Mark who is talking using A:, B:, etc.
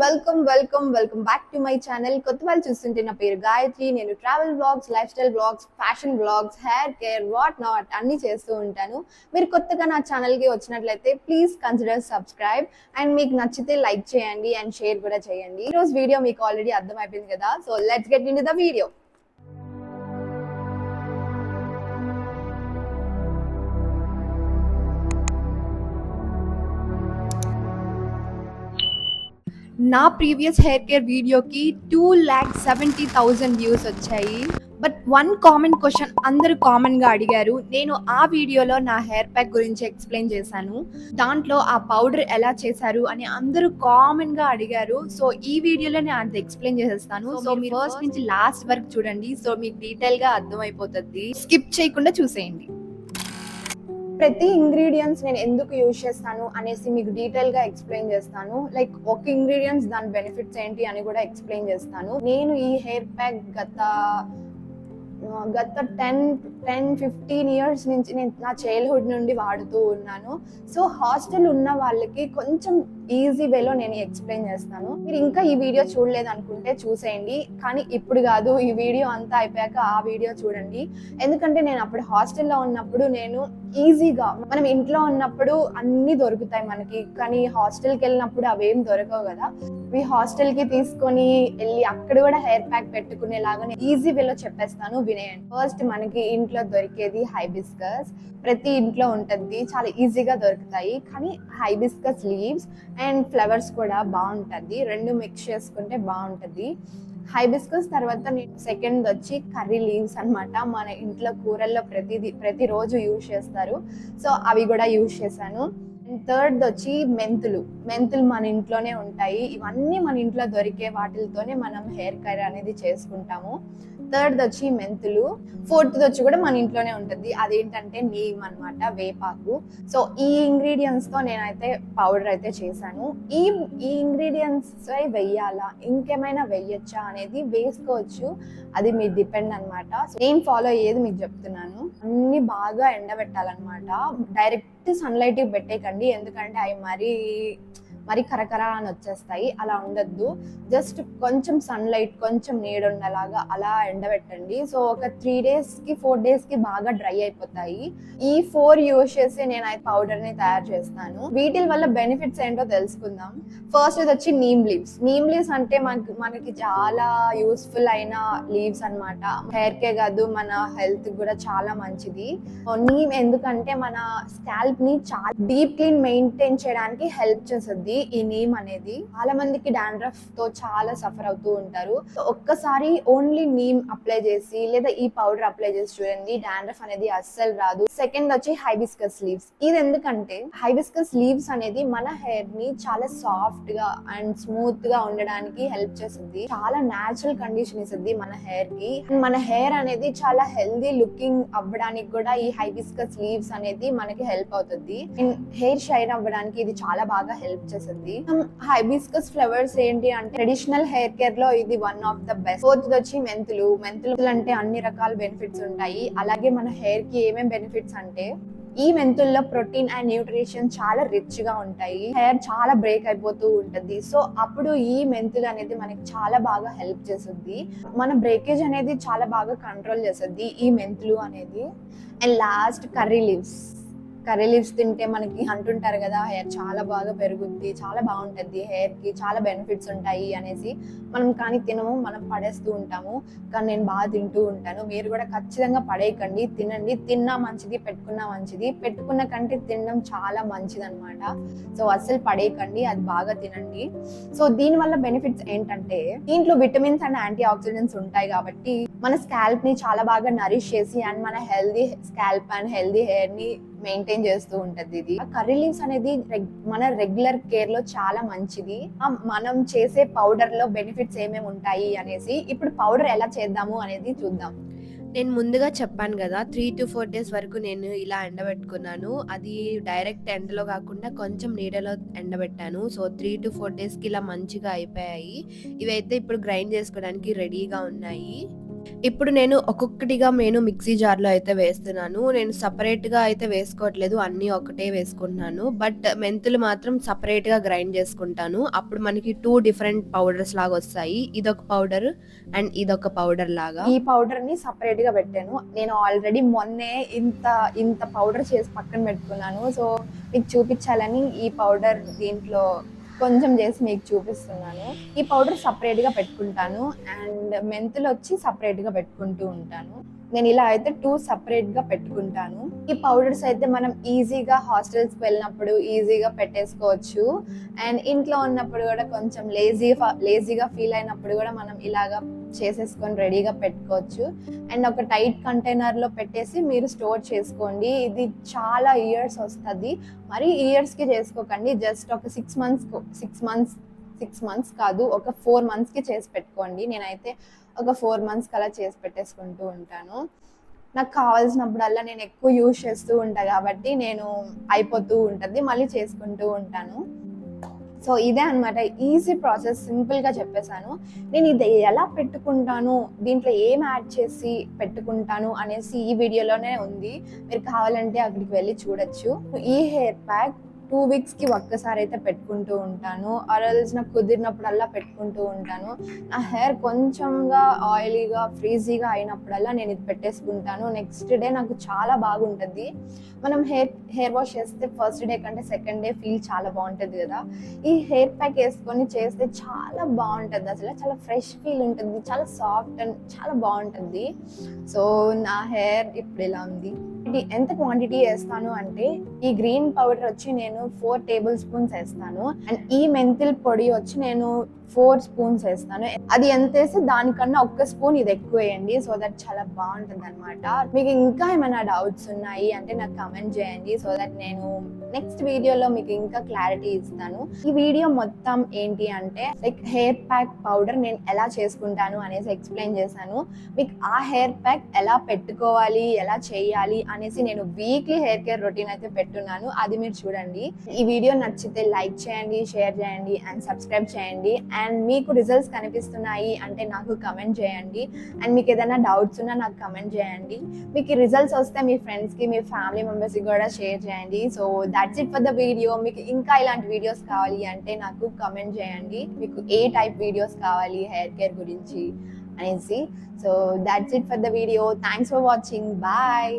A: Welcome back to my channel. కొత్త వాళ్ళు చూస్తుంటే నా పేరు గాయత్రి. నేను travel blogs, lifestyle blogs, fashion blogs, hair care, what not అన్ని చేస్తూ ఉంటాను. మీరు కొత్తగా నా ఛానల్కి వచ్చినట్లయితే ప్లీజ్ కన్సిడర్ సబ్స్క్రైబ్ అండ్ మీకు నచ్చితే లైక్ చేయండి అండ్ షేర్ కూడా చేయండి. ఈ రోజు వీడియో మీకు ఆల్రెడీ అర్థమైపోయింది కదా, so let's get in to the video. నా ప్రీవియస్ హెయిర్ కేర్ వీడియోకి 2,70,000 వ్యూస్ వచ్చాయి. బట్ వన్ కామన్ క్వశ్చన్ అందరూ కామన్గా అడిగారు. నేను ఆ వీడియోలో నా హెయిర్ ప్యాక్ గురించి ఎక్స్ప్లెయిన్ చేశాను. దాంట్లో ఆ పౌడర్ ఎలా చేశారు అని అందరూ కామన్గా అడిగారు. సో ఈ వీడియోలో నేను అంత ఎక్స్ప్లెయిన్ చేసేస్తాను. సో మీరు ఫస్ట్ నుంచి లాస్ట్ వరకు చూడండి. సో మీకు డీటెయిల్గా అర్థమైపోతుంది. స్కిప్ చేయకుండా చూసేయండి. ప్రతి ఇంగ్రీడియంట్స్ నేను ఎందుకు యూజ్ చేస్తాను అనేసి మీకు డీటెయిల్గా ఎక్స్ప్లెయిన్ చేస్తాను. లైక్ ఒక ఇంగ్రీడియంట్స్ దాని బెనిఫిట్స్ ఏంటి అని కూడా ఎక్స్ప్లెయిన్ చేస్తాను. నేను ఈ హెయిర్ ప్యాక్ గత 10-15 ఇయర్స్ నుంచి నేను నా చైల్డ్హుడ్ నుండి వాడుతూ ఉన్నాను. సో హాస్టల్ ఉన్న వాళ్ళకి కొంచెం ఈజీ వేలో నేను ఎక్స్ప్లెయిన్ చేస్తాను. మీరు ఇంకా ఈ వీడియో చూడలేదు అనుకుంటే చూసేయండి, కానీ ఇప్పుడు కాదు, ఈ వీడియో అంతా అయిపోయాక ఆ వీడియో చూడండి. ఎందుకంటే నేను అప్పుడు హాస్టల్లో ఉన్నప్పుడు నేను ఈజీగా, మనం ఇంట్లో ఉన్నప్పుడు అన్నీ దొరుకుతాయి మనకి, కానీ హాస్టల్కి వెళ్ళినప్పుడు అవేం దొరకవు కదా. ఈ హాస్టల్కి తీసుకొని వెళ్ళి అక్కడ కూడా హెయిర్ ప్యాక్ పెట్టుకునేలాగా ఈజీ వేలో చెప్పేస్తాను, వినేయండి. ఫస్ట్ మనకి ఇంట్లో దొరికేది హైబిస్కస్. ప్రతి ఇంట్లో ఉంటుంది, చాలా ఈజీగా దొరుకుతాయి. కానీ హైబిస్కస్ లీవ్స్ అండ్ ఫ్లవర్స్ కూడా బాగుంటుంది, రెండు మిక్స్ చేసుకుంటే బాగుంటుంది. హైబిస్కస్ తర్వాత నేను సెకండ్ వచ్చి కర్రీ లీవ్స్ అనమాట. మన ఇంట్లో కూరల్లో ప్రతిరోజు యూజ్ చేస్తారు, సో అవి కూడా యూజ్ చేశాను. అండ్ థర్డ్ వచ్చి మెంతులు మన ఇంట్లోనే ఉంటాయి. ఇవన్నీ మన ఇంట్లో దొరికే వాటితోనే మనం హెయిర్ కేర్ అనేది చేసుకుంటాము. థర్డ్ వచ్చి మెంతులు. ఫోర్త్ వచ్చి కూడా మన ఇంట్లోనే ఉంటుంది, అదేంటంటే నీమ్ అనమాట, వేపాకు. సో ఈ ఇంగ్రీడియంట్స్ తో నేనైతే పౌడర్ అయితే చేశాను. ఈ ఇంగ్రీడియంట్స్ వెయ్యాలా, ఇంకేమైనా వెయ్యొచ్చా అనేది వేసుకోవచ్చు, అది మీ డిపెండ్ అనమాట. నేను ఫాలో అయ్యేది మీకు చెప్తున్నాను. అన్ని బాగా ఎండబెట్టాలన్నమాట. డైరెక్ట్ సన్లైట్ పెట్టేకండి, ఎందుకంటే అవి మరి కరకరా అని వచ్చేస్తాయి. అలా ఉండద్దు, జస్ట్ కొంచెం సన్లైట్, కొంచెం నీడ ఉండేలాగా అలా ఎండబెట్టండి. సో ఒక 3 డేస్కి 4 డేస్కి బాగా డ్రై అయిపోతాయి. ఈ 4 యూజ్ చేసి నేను ఆ పౌడర్ని తయారు చేస్తాను. వీటి వల్ల బెనిఫిట్స్ ఏంటో తెలుసుకుందాం. ఫస్ట్ ఇది వచ్చి నీమ్ లీవ్స్ అంటే మనకి చాలా యూస్ఫుల్ అయిన లీవ్స్ అనమాట. హెయిర్ కే కాదు, మన హెల్త్ కూడా చాలా మంచిది. నీమ్ ఎందుకంటే మన స్కాల్ప్ ని చాలా డీప్ క్లీన్ మెయింటైన్ చేయడానికి హెల్ప్ చేస్తుంది. ఈ నీమ్ అనేది చాలా మందికి డాండ్రఫ్ తో చాలా సఫర్ అవుతూ ఉంటారు. ఒక్కసారి ఓన్లీ నీమ్ అప్లై చేసి లేదా ఈ పౌడర్ అప్లై చేసి చూడండి, డాండ్రఫ్ అనేది అస్సలు రాదు. సెకండ్ వచ్చి హైబిస్కస్ లీవ్స్. ఇది ఎందుకంటే హైబిస్కస్ లీవ్స్ అనేది మన హెయిర్ ని చాలా సాఫ్ట్ గా అండ్ స్మూత్ గా ఉండడానికి హెల్ప్ చేస్తుంది. చాలా న్యాచురల్ కండిషన్ ఇస్తుంది మన హెయిర్ కి. మన హెయిర్ అనేది చాలా హెల్దీ లుకింగ్ అవ్వడానికి కూడా ఈ హైబిస్కస్ లీవ్స్ అనేది మనకి హెల్ప్ అవుతుంది. హెయిర్ షైన్ అవ్వడానికి ఇది చాలా బాగా హెల్ప్ చేస్తుంది. హైబిస్కస్ ఫ్లవర్స్ ఏంటి అంటే ట్రెడిషనల్ హెయిర్ కేర్ లో ఇది one of the best. Fourth వచ్చి మెంతులు అంటే అన్ని రకాల బెనిఫిట్స్ ఉంటాయి. అలాగే మన హెయిర్ కి ఏమేం బెనిఫిట్స్ అంటే, ఈ మెంతుల్లో ప్రోటీన్ అండ్ న్యూట్రిషన్ చాలా రిచ్ గా ఉంటాయి. హెయిర్ చాలా బ్రేక్ అయిపోతూ ఉంటుంది, సో అప్పుడు ఈ మెంతులు అనేది మనకి చాలా బాగా హెల్ప్ చేస్తుంది. మన బ్రేకేజ్ అనేది చాలా బాగా కంట్రోల్ చేస్తుంది ఈ మెంతులు అనేది. అండ్ లాస్ట్ కర్రీ లీవ్స్ తింటే మనకి అంటుంటారు కదా, హెయిర్ చాలా బాగా పెరుగుద్ది, చాలా బాగుంటుంది, హెయిర్ కి చాలా బెనిఫిట్స్ ఉంటాయి అనేసి. మనం కానీ తినము, మనం పడేస్తూ ఉంటాము. కానీ నేను బాగా తింటూ ఉంటాను. మీరు కూడా ఖచ్చితంగా పడేయకండి, తినండి. తిన్నా మంచిది, పెట్టుకున్నా మంచిది. పెట్టుకున్న కంటే తినడం చాలా మంచిది అనమాట. సో అస్సలు పడేయకండి, అది బాగా తినండి. సో దీని వల్ల బెనిఫిట్స్ ఏంటంటే, దీంట్లో విటమిన్స్ అండ్ యాంటీ ఆక్సిడెంట్స్ ఉంటాయి కాబట్టి మన స్కాల్ప్ ని చాలా బాగా నరిష్ చేసి అండ్ మన healthy scalp and healthy hair ని మెయింటైన్ చేస్తూ ఉంటది. ఇది కర్రీ లీవ్స్ అనేది మన రెగ్యులర్ కేర్ లో చాలా మంచిది. మనం చేసే పౌడర్ లో బెనిఫిట్స్ ఏమేమి ఉంటాయి అనేసి ఇప్పుడు పౌడర్ ఎలా చేద్దాము అనేది చూద్దాం.
B: నేను ముందుగా చెప్పాను కదా, 3 to 4 డేస్ వరకు నేను ఇలా ఎండబెట్టుకున్నాను. అది డైరెక్ట్ ఎండలో కాకుండా కొంచెం నీడలో ఎండబెట్టాను. సో 3 to 4 డేస్కి ఇలా మంచిగా అయిపోయాయి. ఇవైతే ఇప్పుడు గ్రైండ్ చేసుకోవడానికి రెడీగా ఉన్నాయి. ఇప్పుడు నేను ఒక్కొక్కటిగా మిక్సీ జార్‌లో అయితే వేస్తున్నాను. నేను సెపరేట్‌గా అయితే వేసుకోవట్లేదు. అన్నీ ఒకటే వేసుకుంటున్నాను. బట్ మెంతులు మాత్రం సెపరేట్‌గా గ్రైండ్ చేసుకుంటాను. అప్పుడు మనకి 2 డిఫరెంట్ పౌడర్స్ లాగొస్తాయి. ఇదొక పౌడర్ అండ్ ఇదొక పౌడర్ లాగా.
A: ఈ పౌడర్‌ని సెపరేట్‌గా పెట్టాను. నేను ఆల్రెడీ మొన్నే ఇంత పౌడర్ చేసి పక్కన పెట్టుకున్నాను. సో, మీకు చూపించాలని ఈ పౌడర్ దీంట్లో కొంచెం చేసి మీకు చూపిస్తున్నాను. ఈ పౌడర్ సెపరేట్‌గా పెట్టుకుంటాను. అండ్ మెంతులొచ్చి సెపరేట్‌గా పెట్టుకుంటూ ఉంటాను. నేను ఇలా అయితే 2 సెపరేట్‌గా పెట్టుకుంటాను. ఈ పౌడర్స్ అయితే మనం ఈజీగా హాస్టల్స్‌కి వెళ్ళినప్పుడు ఈజీగా పెట్టేసుకోవచ్చు. అండ్ ఇంట్లో ఉన్నప్పుడు కూడా కొంచెం లేజీగా ఫీల్ అయినప్పుడు కూడా మనం ఇలాగా చేసేసుకొని రెడీగా పెట్టుకోవచ్చు. అండ్ ఒక టైట్ కంటైనర్‌లో పెట్టేసి మీరు స్టోర్ చేసుకోండి. ఇది చాలా ఇయర్స్ వస్తది. మరి ఇయర్స్‌కి చేసుకోకండి. జస్ట్ ఒక 6 మంత్స్ కాదు, ఒక 4 మంత్స్‌కి చేసి పెట్టుకోండి. నేనైతే ఒక 4 మంత్స్‌కి అలా చేసి పెట్టేసుకుంటూ ఉంటాను. నాకు కావాల్సినప్పుడల్లా నేను ఎక్కువ యూజ్ చేస్తూ ఉంటా కాబట్టి నేను అయిపోతూ ఉంటది. మళ్ళీ చేసుకుంటూ ఉంటాను. సో ఇదే అన్నమాట. ఈజీ ప్రాసెస్, సింపుల్‌గా చెప్పేసాను. నేను ఇది ఎలా పెట్టుకుంటాను, దీంట్లో ఏం యాడ్ చేసి పెట్టుకుంటాను అనేసి ఈ వీడియోలోనే ఉంది. మీరు కావాలంటే అక్కడికి వెళ్ళి చూడొచ్చు. ఈ హెయిర్ ప్యాక్ 2 వీక్స్‌కి ఒక్కసారి అయితే పెట్టుకుంటూ ఉంటాను. ఆరెల్స్ నాకు కుదిరినప్పుడల్లా పెట్టుకుంటూ ఉంటాను. నా హెయిర్ కొంచెంగా ఆయిలీగా, ఫ్రీజీగా అయినప్పుడల్లా నేను ఇది పెట్టేసుకుంటాను. నెక్స్ట్ డే నాకు చాలా బాగుంటుంది. మనం హెయిర్ వాష్ చేస్తే ఫస్ట్ డే కంటే సెకండ్ డే ఫీల్ చాలా బాగుంటుంది కదా. ఈ హెయిర్ ప్యాక్ వేసుకొని చేస్తే చాలా బాగుంటుంది. అసలు చాలా ఫ్రెష్ ఫీల్ ఉంటుంది, చాలా సాఫ్ట్ అండ్ చాలా బాగుంటుంది. సో నా హెయిర్ ఇప్పుడు ఇలా ఉంది. ఇది ఎంత క్వాంటిటీ వేస్తాను అంటే, ఈ గ్రీన్ పౌడర్ వచ్చి నేను 4 టేబుల్ స్పూన్స్ వేస్తాను. అండ్ ఈ మెంతుల పొడి వచ్చి నేను 4 స్పూన్స్ వేస్తాను. అది ఎంత వేస్తే దానికన్నా 1 స్పూన్ ఇది ఎక్కువ వేయండి. సో దట్ చాలా బాగుంటుంది అనమాట. మీకు ఇంకా ఏమైనా డౌట్స్ ఉన్నాయి అంటే నాకు కమెంట్ చేయండి. సో దట్ నేను నెక్స్ట్ వీడియోలో మీకు ఇంకా క్లారిటీ ఇస్తాను. ఈ వీడియో మొత్తం ఏంటి అంటే లైక్ హెయిర్ ప్యాక్ పౌడర్ నేను ఎలా చేసుకుంటాను అనేసి ఎక్స్ప్లెయిన్ చేశాను. మీకు ఆ హెయిర్ ప్యాక్ ఎలా పెట్టుకోవాలి, ఎలా చేయాలి అనేసి నేను వీక్లీ హెయిర్ కేర్ రొటీన్ అయితే పెట్టున్నాను. అది మీరు చూడండి. ఈ వీడియో నచ్చితే లైక్ చేయండి, షేర్ చేయండి అండ్ సబ్స్క్రైబ్ చేయండి. అండ్ మీకు రిజల్ట్స్ కనిపిస్తున్నాయి అంటే నాకు కమెంట్ చేయండి. అండ్ మీకు ఏదైనా డౌట్స్ ఉన్నా నాకు కమెంట్ చేయండి. మీకు ఈ రిజల్ట్స్ వస్తే మీ ఫ్రెండ్స్కి, మీ ఫ్యామిలీ మెంబర్స్కి కూడా షేర్ చేయండి. So that's it for the video. మీకు ఇంకా ఇలాంటి వీడియోస్ కావాలి అంటే నాకు కమెంట్ చేయండి. మీకు ఏ టైప్ వీడియోస్ కావాలి హెయిర్ కేర్ గురించి అనేసి. So that's it for the video. Thanks for watching. Bye.